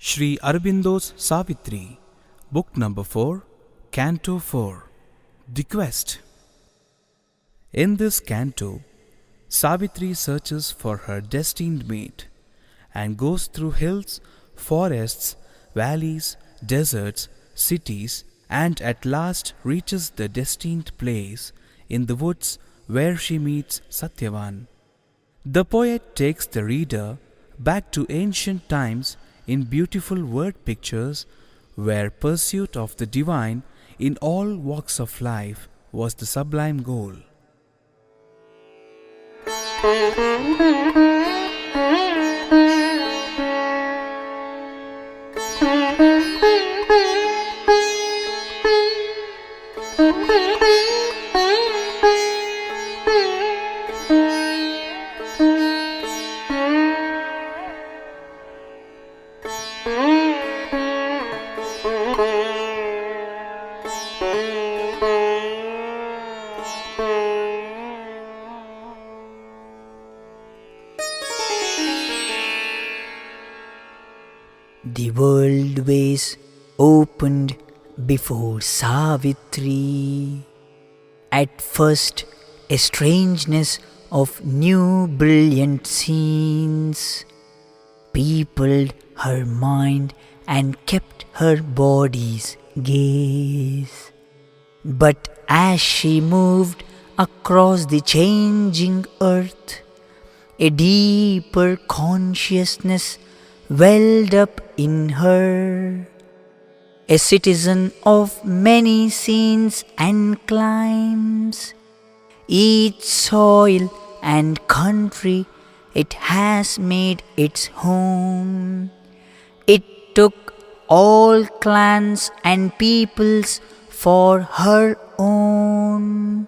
Sri Aurobindo Savitri, Book number 4, Canto 4, The Quest. In this canto, Savitri searches for her destined mate and goes through hills, forests, valleys, deserts, cities, and at last reaches the destined place in the woods where she meets Satyavan. The poet takes the reader back to ancient times in beautiful word pictures where pursuit of the divine in all walks of life was the sublime goal. The world ways opened before Savitri. At first, a strangeness of new brilliant scenes peopled her mind and kept her body's gaze. But as she moved across the changing earth, a deeper consciousness welled up in her. A citizen of many scenes and climes, each soil and country it has made its home. It took all clans and peoples for her own,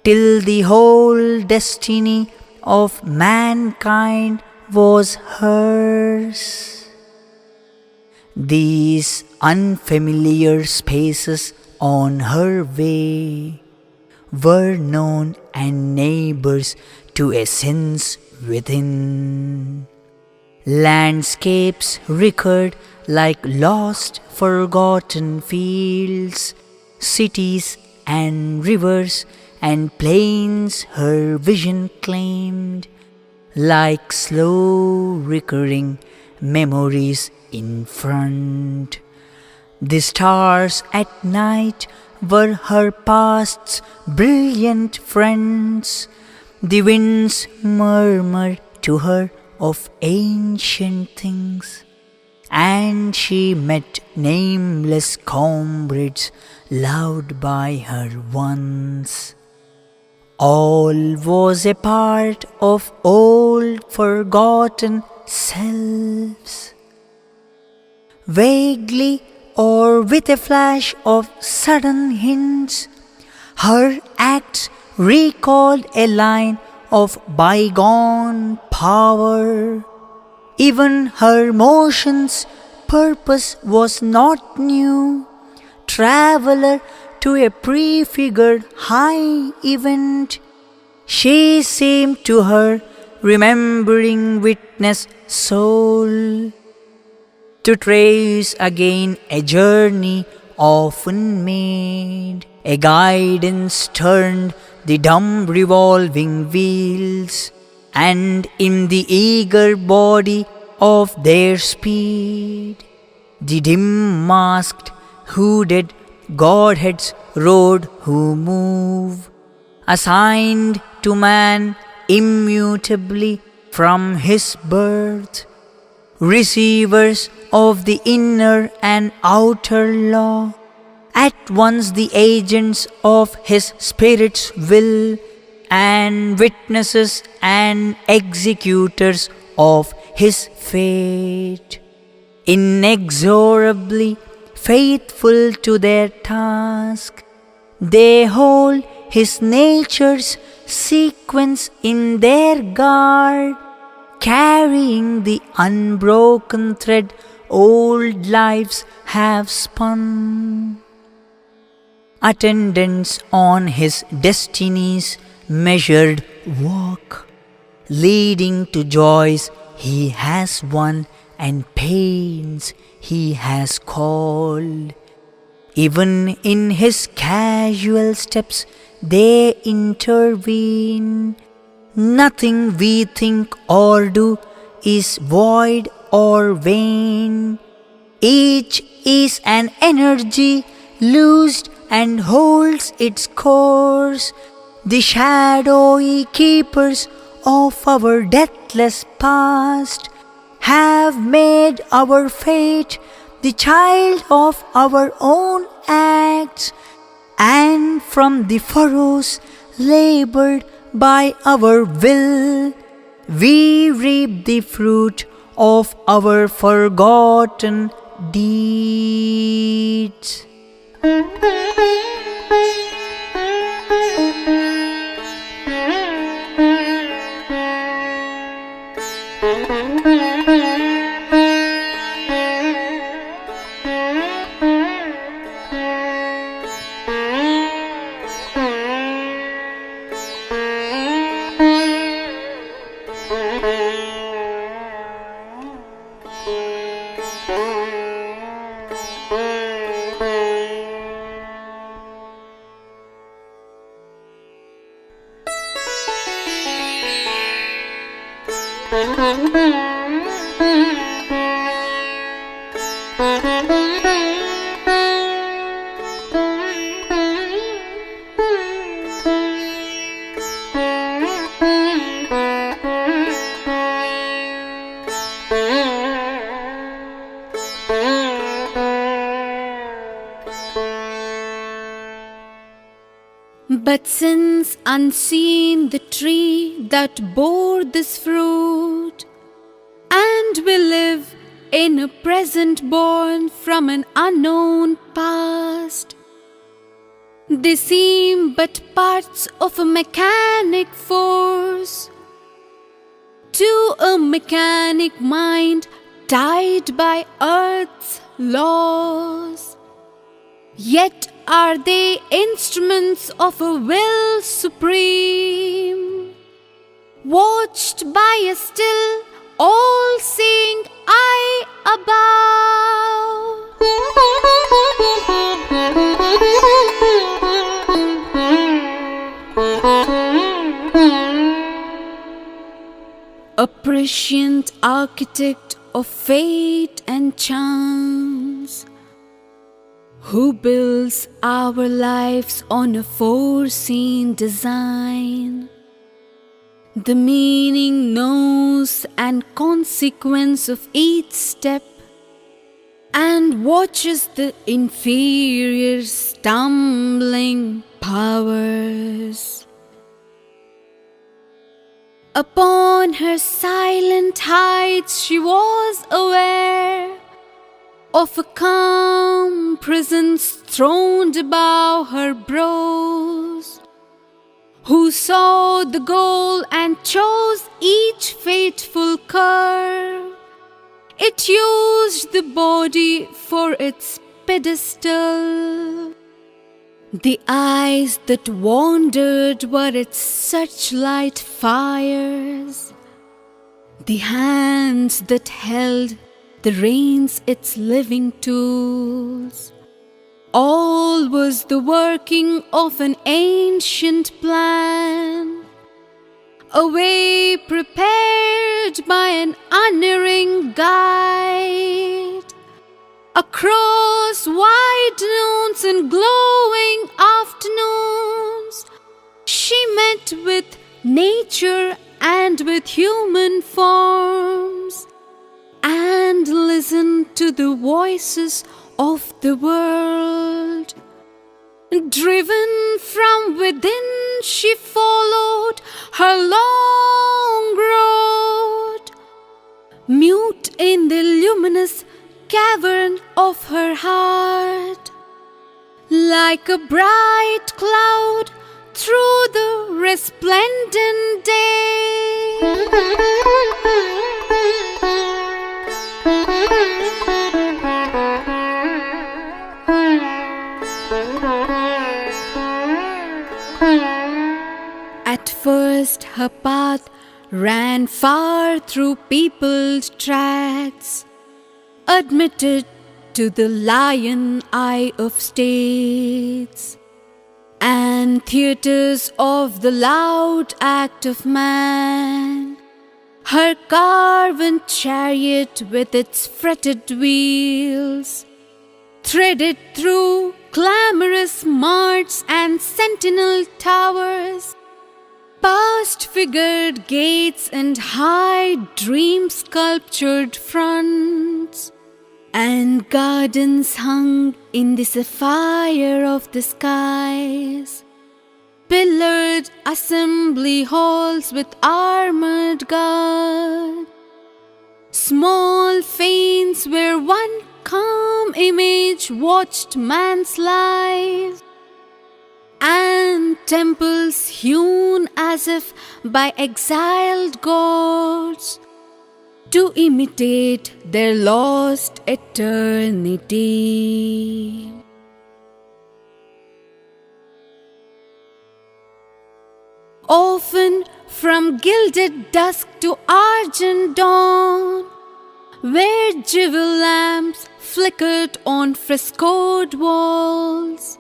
till the whole destiny of mankind was hers. These unfamiliar spaces on her way were known and neighbors to a sense within. Landscapes recurred like lost, forgotten fields, cities and rivers and plains her vision claimed, like slow recurring memories in front. The stars at night were her past's brilliant friends. The winds murmured to her of ancient things, and she met nameless comrades loved by her once. All was a part of old forgotten selves. Vaguely or with a flash of sudden hints, her acts recalled a line of bygone power. Even her motion's purpose was not new. Traveler to a prefigured high event, she seemed to her remembering witness soul, to trace again a journey often made. A guidance turned the dumb revolving wheels, and in the eager body of their speed, the dim masked, hooded Godheads rode who move, assigned to man immutably from his birth, receivers of the inner and outer law, at once the agents of his Spirit's will, and witnesses and executors of his fate, inexorably faithful to their task. They hold his nature's sequence in their guard, carrying the unbroken thread old lives have spun. Attendants on his destiny's measured walk, leading to joys he has won and pains he has called. Even in his casual steps they intervene. Nothing we think or do is void or vain. Each is an energy loosed and holds its course. The shadowy keepers of our deathless past have made our fate the child of our own acts, and from the furrows labored by our will, we reap the fruit of our forgotten deeds. But since unseen the tree that bore this fruit, and we live in a present born from an unknown past, they seem but parts of a mechanic force to a mechanic mind tied by earth's laws. Yet are they instruments of a will supreme, watched by a still all-seeing eye above. A prescient architect of fate and chance, who builds our lives on a foreseen design, the meaning knows and consequence of each step, and watches the inferior stumbling powers. Upon her silent heights she was aware of a calm presence throned above her brows, who saw the goal and chose each fateful curve. It used the body for its pedestal. The eyes that wandered were its searchlight fires, the hands that held the reins its living tools. All was the working of an ancient plan, a way prepared by an unerring guide. Across wide noons and glowing afternoons, she met with nature and with human forms, and listened to the voices of the world. Driven from within, she followed her long road, mute in the luminous cavern of her heart, like a bright cloud through the resplendent day. At first her path ran far through peopled tracts, admitted to the lion eye of states and theatres of the loud act of man. Her carven chariot with its fretted wheels threaded through clamorous marts and sentinel towers, past figured gates and high dream-sculptured fronts, and gardens hung in the sapphire of the skies, pillared assembly halls with armored guard, small fanes where one calm image watched man's life, and temples hewn as if by exiled gods to imitate their lost eternity. Often from gilded dusk to argent dawn, where jewel lamps flickered on frescoed walls,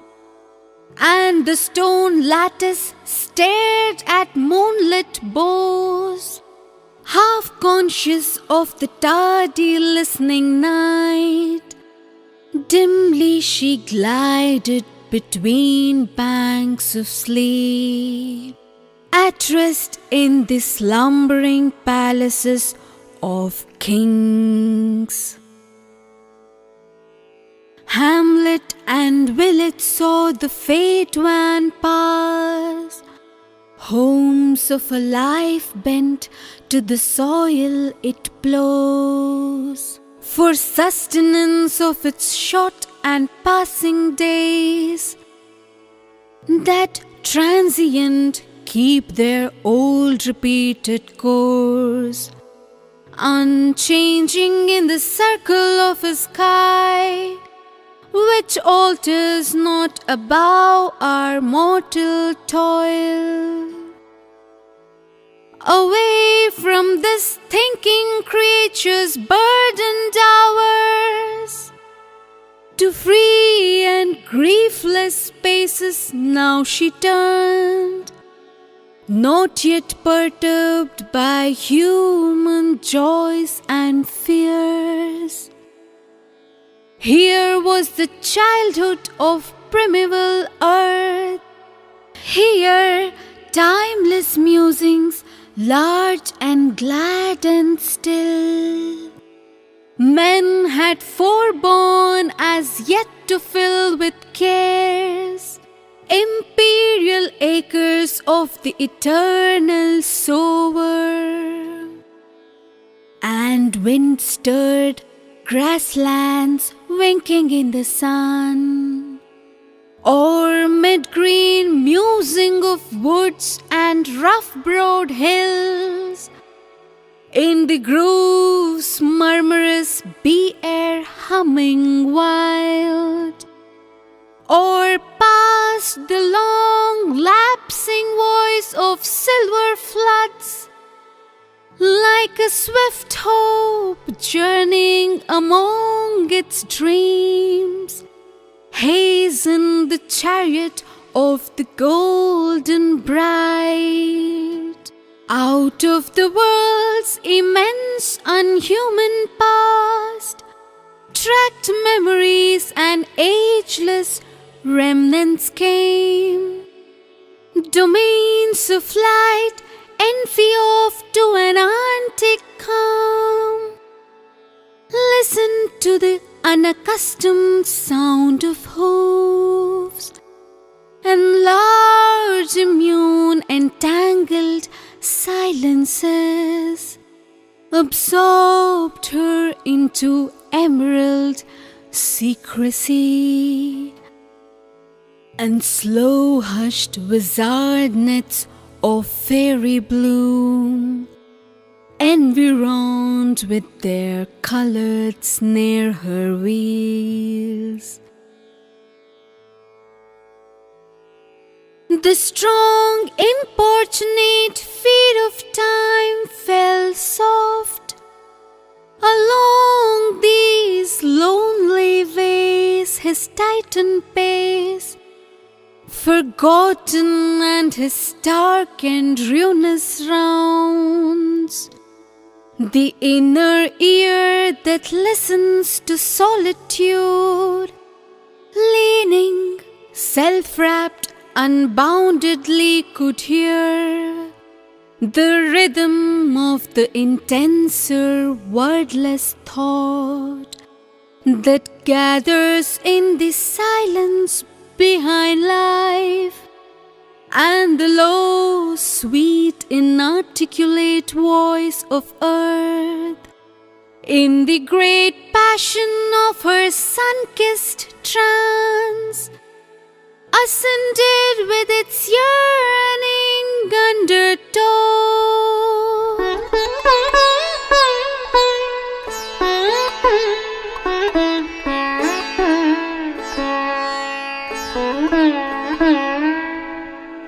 and the stone lattice stared at moonlit bows, half conscious of the tardy listening night, dimly she glided between banks of sleep, at rest in the slumbering palaces of kings. Hamlet and village saw the fate van pass, homes of a life bent to the soil it plows, for sustenance of its short and passing days, that transient keep their old repeated course, unchanging in the circle of a sky which alters not above our mortal toil. Away from this thinking creature's burdened hours, to free and griefless spaces now she turned, not yet perturbed by human joys and fears. Here was the childhood of primeval earth. Here timeless musings, large and glad and still, men had forborne as yet to fill with cares imperial acres of the eternal sower, and wind-stirred grasslands winking in the sun, or mid-green musing of woods and rough broad hills, in the grooves murmurous bee air humming wild, or past the long lapsing voice of silver floods, like a swift hope journeying among its dreams, hasten the chariot of the golden bride. Out of the world's immense unhuman past, tracked memories and ageless remnants came, domains of light, envy of to an antique calm. Listen to the unaccustomed sound of hooves, and large immune entangled silences absorbed her into emerald secrecy, and slow hushed wizard nets of fairy bloom environed with their colored snare her wheels. The strong importunate feet of time fell soft Along these lonely ways his titan pace, forgotten and his dark and ruinous rounds. The inner ear that listens to solitude, leaning, self-wrapped, unboundedly could hear the rhythm of the intenser, wordless thought that gathers in the silence behind life, and the low, sweet, inarticulate voice of earth in the great passion of her sun-kissed trance ascended with its yearning undertone.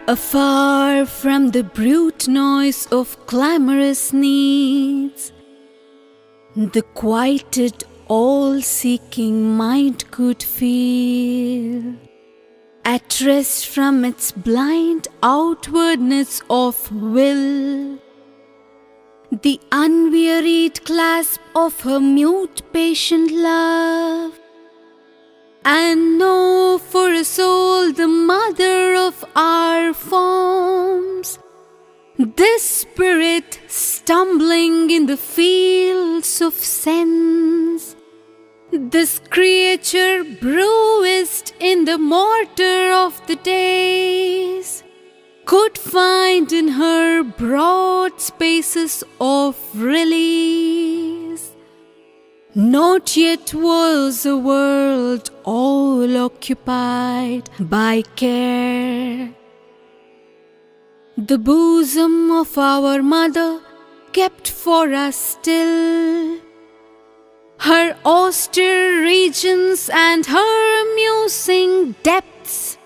Afar from the brute noise of clamorous needs, the quieted, all-seeking mind could feel, at rest from its blind outwardness of will, the unwearied clasp of her mute, patient love, and know for a soul the mother of our forms, this spirit stumbling in the fields of sense, this creature bruised in the mortar of the days, could find in her broad spaces of release. Not yet was a world all occupied by care. The bosom of our mother kept for us still her austere regions and her musing depths,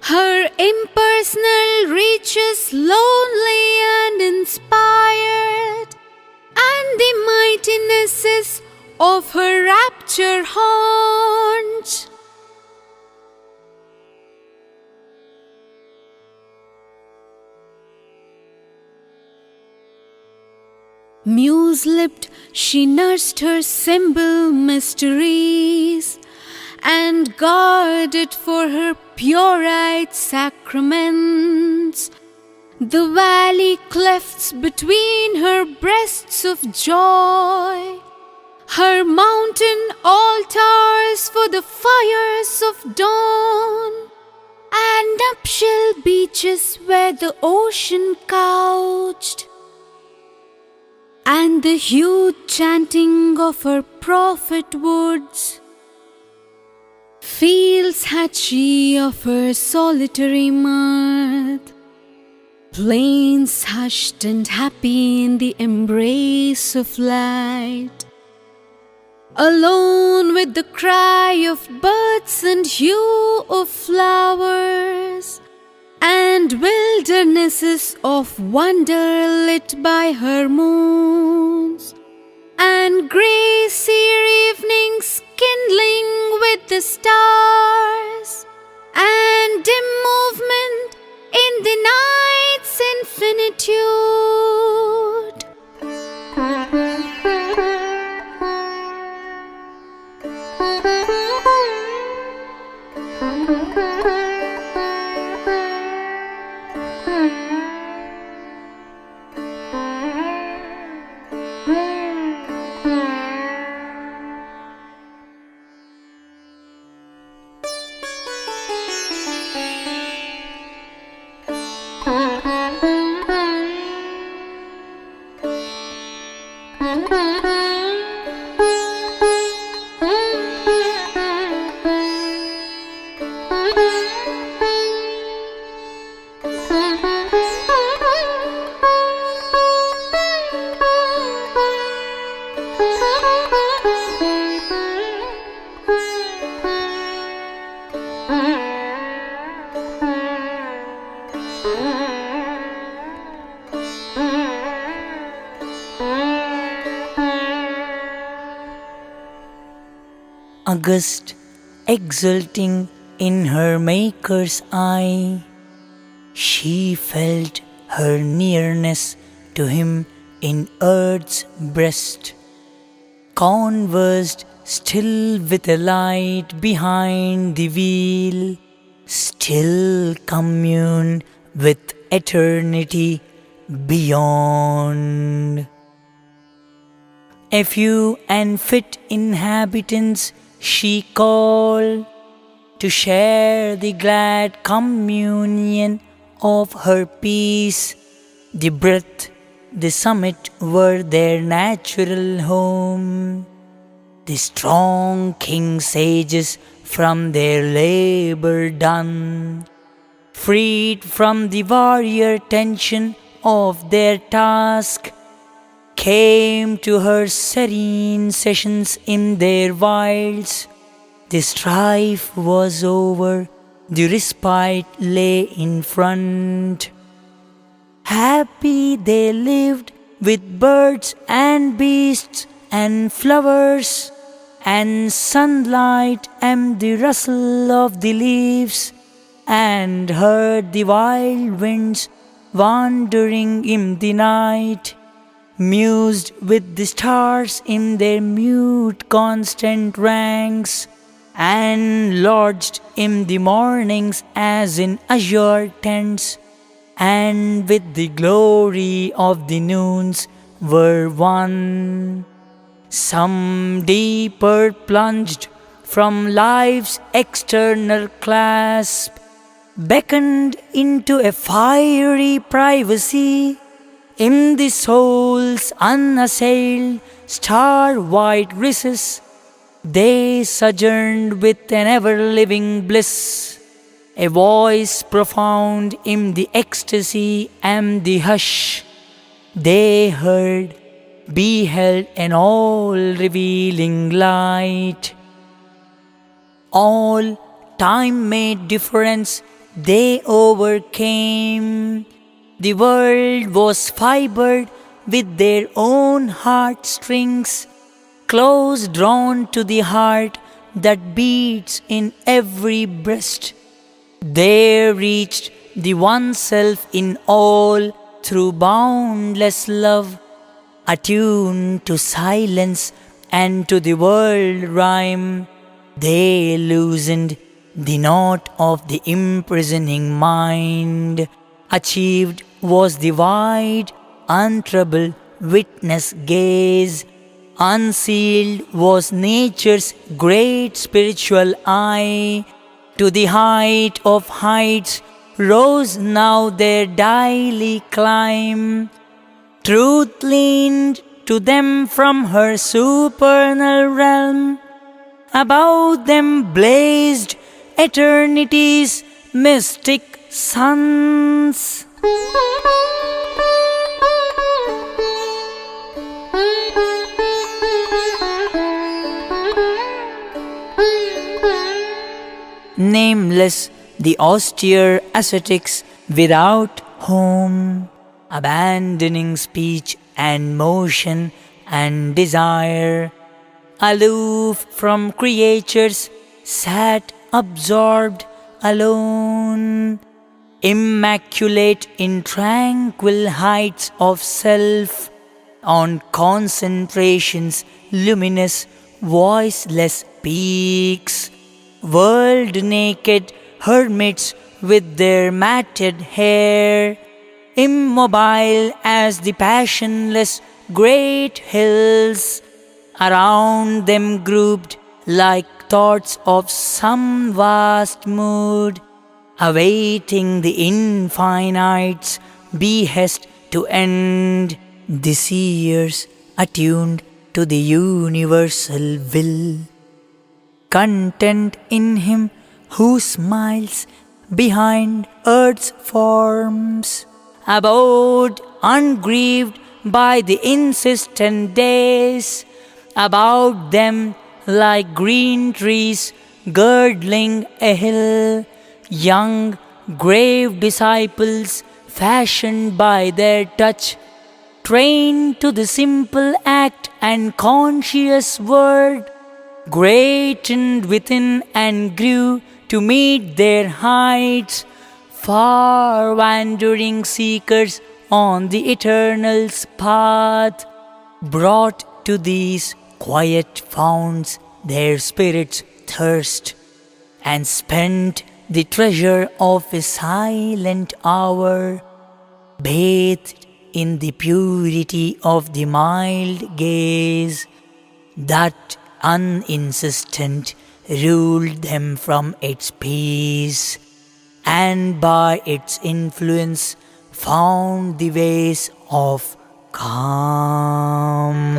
her impersonal reaches lonely and inspired, and the mightinesses of her rapture haunch. Muse-lipped, she nursed her symbol mysteries and guarded for her pure-eyed sacraments the valley clefts between her breasts of joy, her mountain altars for the fires of dawn, and nuptial beaches where the ocean couched, and the huge chanting of her prophet woods. Fields had she of her solitary mirth, plains hushed and happy in the embrace of light, alone with the cry of birds and hue of flowers, and wildernesses of wonder lit by her moons, and grey sere evenings kindling with the stars, and dim movement in the night's infinitude. august, exulting in her Maker's eye. She felt her nearness to him in earth's breast, conversed still with a light behind the veil, still communed with eternity beyond. A few and fit inhabitants she called to share the glad communion of her peace. The breath, the summit were their natural home. The strong king sages from their labor done, freed from the warrior tension of their task, came to her serene sessions in their wilds. The strife was over, the respite lay in front. Happy they lived with birds and beasts and flowers and sunlight and the rustle of the leaves, and heard the wild winds wandering in the night, mused with the stars in their mute constant ranks, and lodged in the mornings as in azure tents, and with the glory of the noons were one. Some deeper plunged from life's external clasp, beckoned into a fiery privacy in the soul's unassailed star-white recess. They sojourned with an ever-living bliss, a voice profound in the ecstasy and the hush. They heard, beheld an all-revealing light. All time-made difference they overcame. The world was fibered with their own heartstrings, close drawn to the heart that beats in every breast. They reached the one self in all through boundless love, attuned to silence and to the world rhyme. They loosened the knot of the imprisoning mind. Achieved was the wide, untroubled witness gaze. Unsealed was nature's great spiritual eye. To the height of heights rose now their daily climb. Truth leaned to them from her supernal realm. Above them blazed eternity's mystic suns. Nameless, the austere ascetics without home, abandoning speech and motion and desire, aloof from creatures, sat absorbed alone, immaculate in tranquil heights of self, on concentration's luminous, voiceless peaks. World naked hermits with their matted hair, immobile as the passionless great hills, around them grouped like thoughts of some vast mood, awaiting the infinite's behest to end. The seers attuned to the universal will, content in him who smiles behind earth's forms, abode ungrieved by the insistent days, about them like green trees girdling a hill, young grave disciples fashioned by their touch, trained to the simple act and conscious word, greatened within and grew to meet their heights. Far wandering seekers on the Eternal's path, brought to these quiet founts their spirits' thirst, and spent the treasure of a silent hour, bathed in the purity of the mild gaze that uninsistent ruled them from its peace, and by its influence found the ways of calm.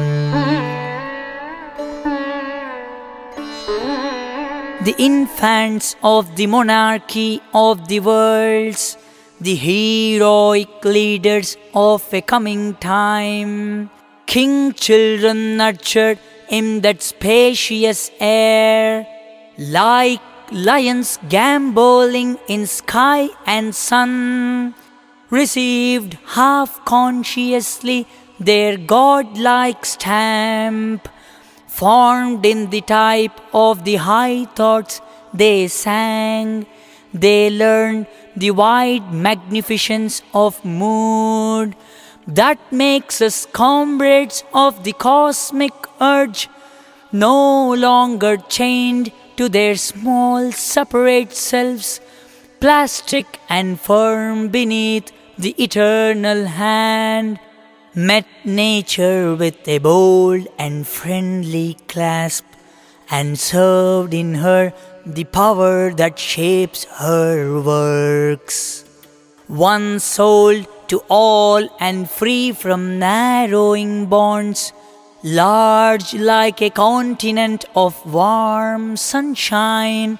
The infants of the monarchy of the worlds, the heroic leaders of a coming time, king children nurtured in that spacious air, like lions gambolling in sky and sun, received half-consciously their godlike stamp, formed in the type of the high thoughts they sang. They learned the wide magnificence of mood that makes us comrades of the cosmic urge, no longer chained to their small separate selves, plastic and firm beneath the eternal hand, met nature with a bold and friendly clasp, and served in her the power that shapes her works. One soul to all and free from narrowing bonds, large like a continent of warm sunshine,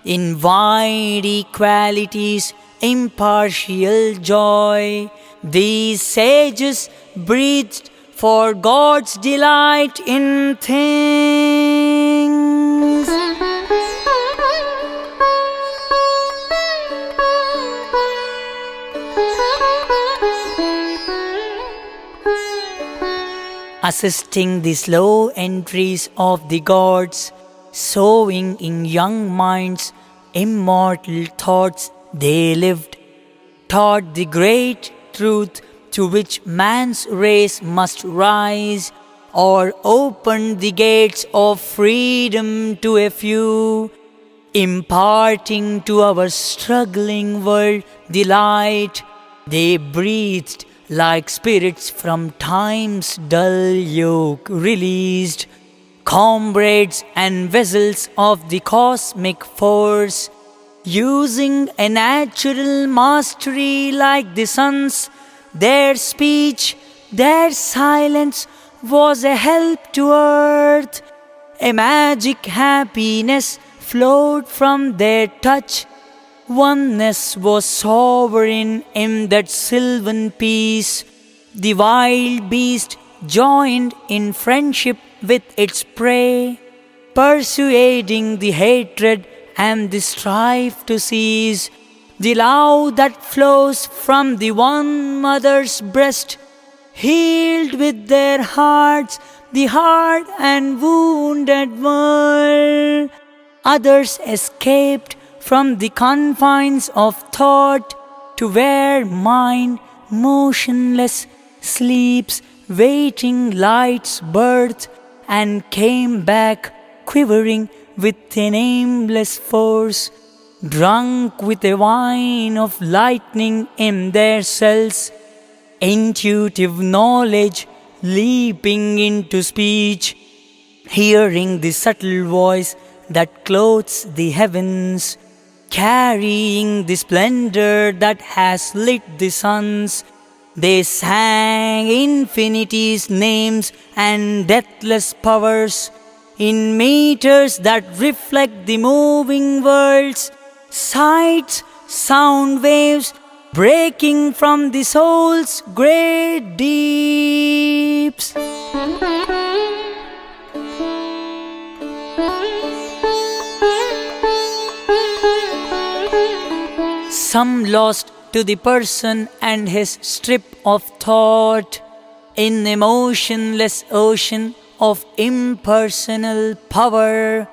in wide equality's impartial joy, these sages breathed for God's delight in things. Assisting the slow entries of the gods, sowing in young minds immortal thoughts, they lived, taught the great truth to which man's race must rise, or opened the gates of freedom to a few, imparting to our struggling world the light they breathed like spirits from time's dull yoke released, comrades and vessels of the cosmic force, using a natural mastery like the sun's. Their speech, their silence was a help to earth. A magic happiness flowed from their touch. Oneness was sovereign in that sylvan peace. The wild beast joined in friendship with its prey, persuading the hatred and the strife to cease. The love that flows from the one mother's breast healed with their hearts the hard and wounded world. Others escaped from the confines of thought to where mind, motionless, sleeps, waiting light's birth, and came back quivering with a nameless force, drunk with a wine of lightning in their cells, intuitive knowledge leaping into speech, hearing the subtle voice that clothes the heavens, carrying the splendor that has lit the suns. They sang infinity's names and deathless powers in meters that reflect the moving worlds, sights, sound waves breaking from the soul's great deeps. Some lost to the person and his strip of thought in a motionless ocean of impersonal power,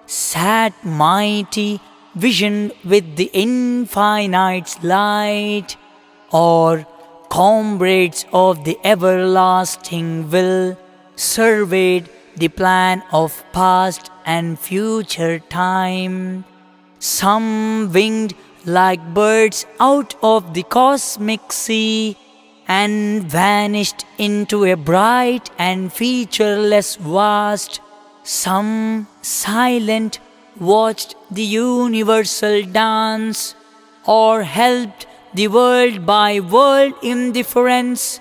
sat mighty, visioned with the infinite's light, or comrades of the everlasting will, surveyed the plan of past and future time. Some winged like birds out of the cosmic sea and vanished into a bright and featureless vast. Some, silent, watched the universal dance, or helped the world by world indifference.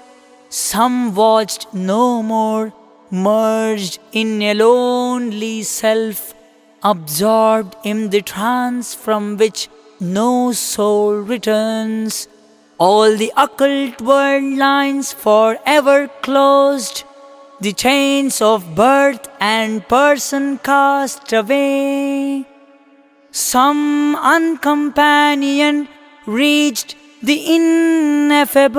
Some watched no more, merged in a lonely self, absorbed in the trance from which no soul returns. All the occult world lines forever closed, the chains of birth and person cast away. Some uncompanioned reached the ineffable.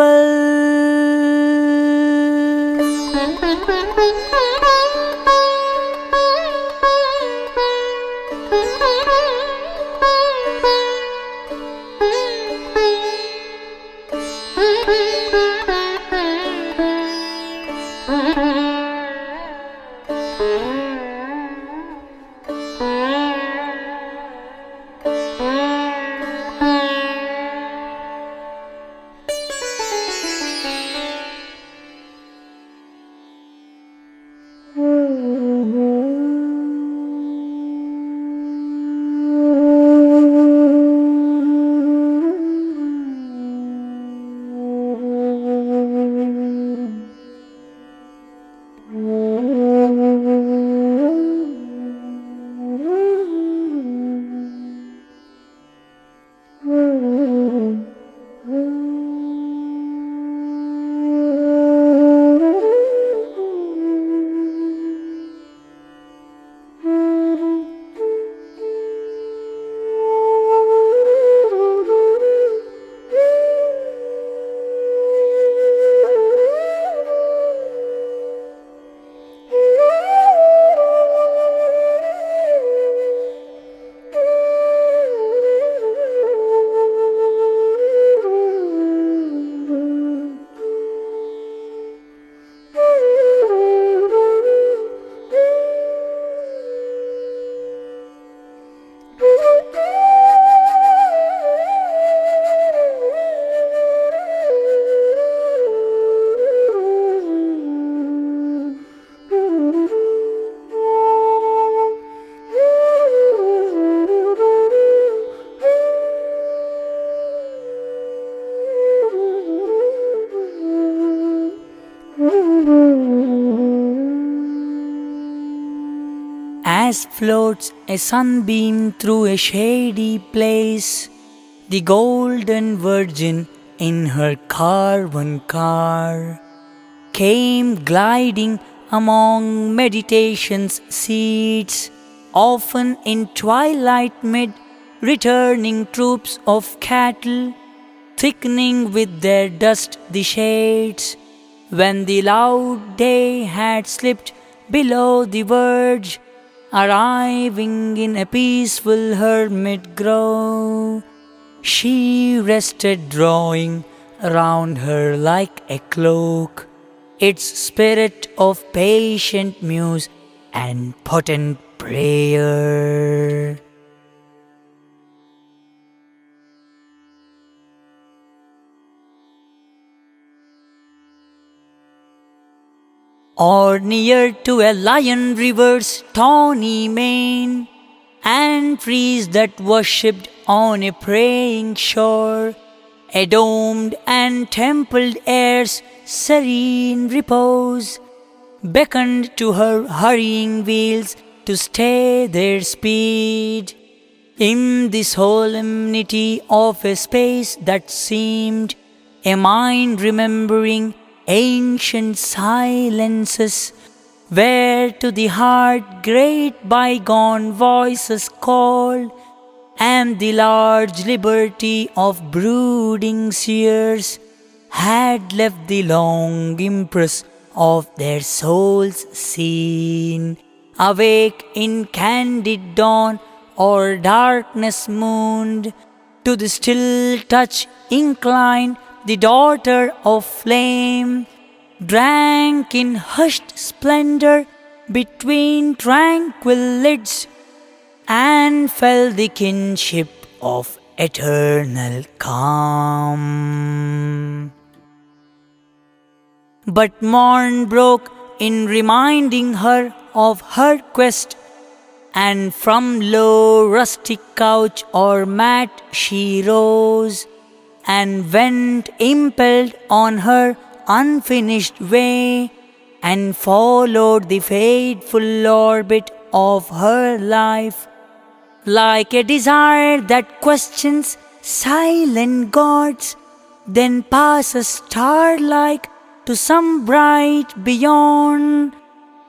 As floats a sunbeam through a shady place, the golden virgin in her carven car came gliding among meditation's seats, often in twilight mid returning troops of cattle, thickening with their dust the shades, when the loud day had slipped below the verge, arriving in a peaceful hermit grove. She rested, drawing around her like a cloak its spirit of patient muse and potent prayer. Or near to a lion river's tawny mane, and trees that worshipped on a praying shore, a domed and templed air's serene repose beckoned to her hurrying wheels to stay their speed. In the solemnity of a space that seemed a mind remembering ancient silences, where to the heart great bygone voices call, and the large liberty of brooding seers had left the long impress of their souls seen. Awake in candid dawn or darkness mooned, to the still touch inclined, the daughter of flame drank in hushed splendor between tranquil lids, and felt the kinship of eternal calm. But morn broke in reminding her of her quest, and from low rustic couch or mat she rose, and went impelled on her unfinished way, and followed the fateful orbit of her life, like a desire that questions silent gods, then passes star-like to some bright beyond.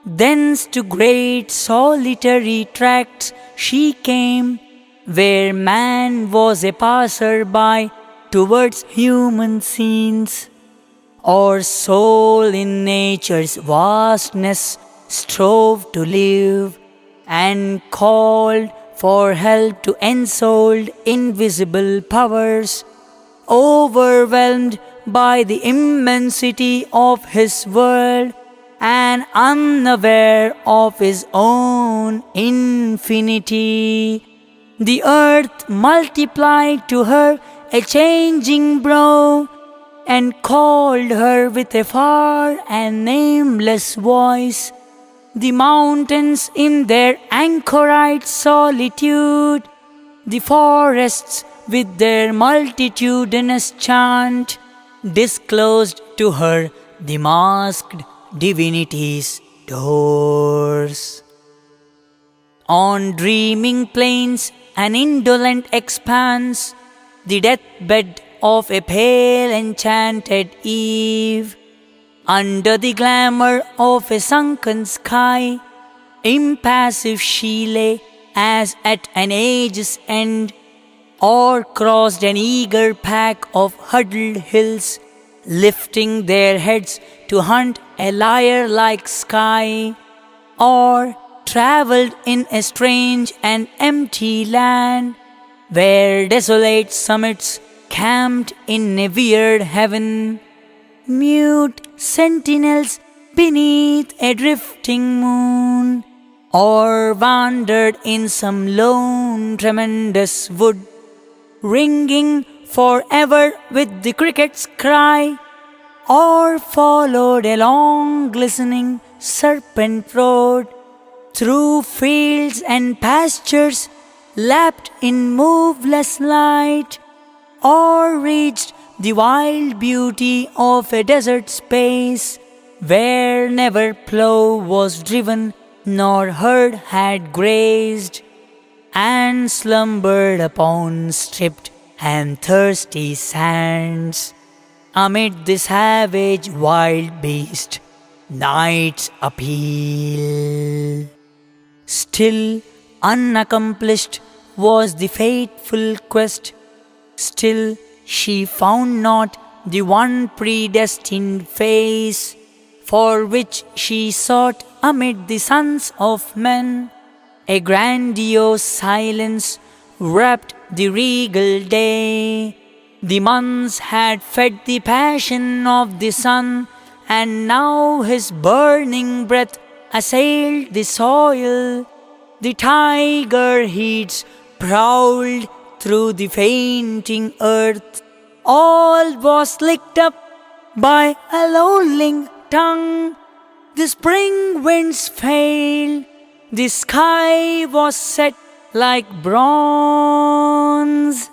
Thence to great solitary tracts she came, where man was a passer-by towards human scenes, or soul in nature's vastness strove to live, and called for help to ensouled invisible powers, overwhelmed by the immensity of his world, and unaware of his own infinity. The earth multiplied to her a changing brow, and called her with a far and nameless voice. The mountains in their anchorite solitude, the forests with their multitudinous chant, disclosed to her the masked divinity's doors. On dreaming plains an indolent expanse, the deathbed of a pale enchanted eve. Under the glamour of a sunken sky, impassive she lay as at an age's end, or crossed an eager pack of huddled hills, lifting their heads to hunt a lyre-like sky, or travelled in a strange and empty land, where desolate summits camped in a weird heaven, mute sentinels beneath a drifting moon, or wandered in some lone tremendous wood, ringing forever with the cricket's cry, or followed a long glistening serpent road through fields and pastures lapped in moveless light, or reached the wild beauty of a desert space, where never plough was driven nor herd had grazed, and slumbered upon stripped and thirsty sands, amid the savage wild beast, night's appeal. Still unaccomplished was the fateful quest, still she found not the one predestined face, for which she sought amid the sons of men. A grandiose silence wrapped the regal day. The months had fed the passion of the sun, and now his burning breath assailed the soil. The tiger heats prowled through the fainting earth. All was licked up by a lolling tongue. The spring winds failed. The sky was set like bronze.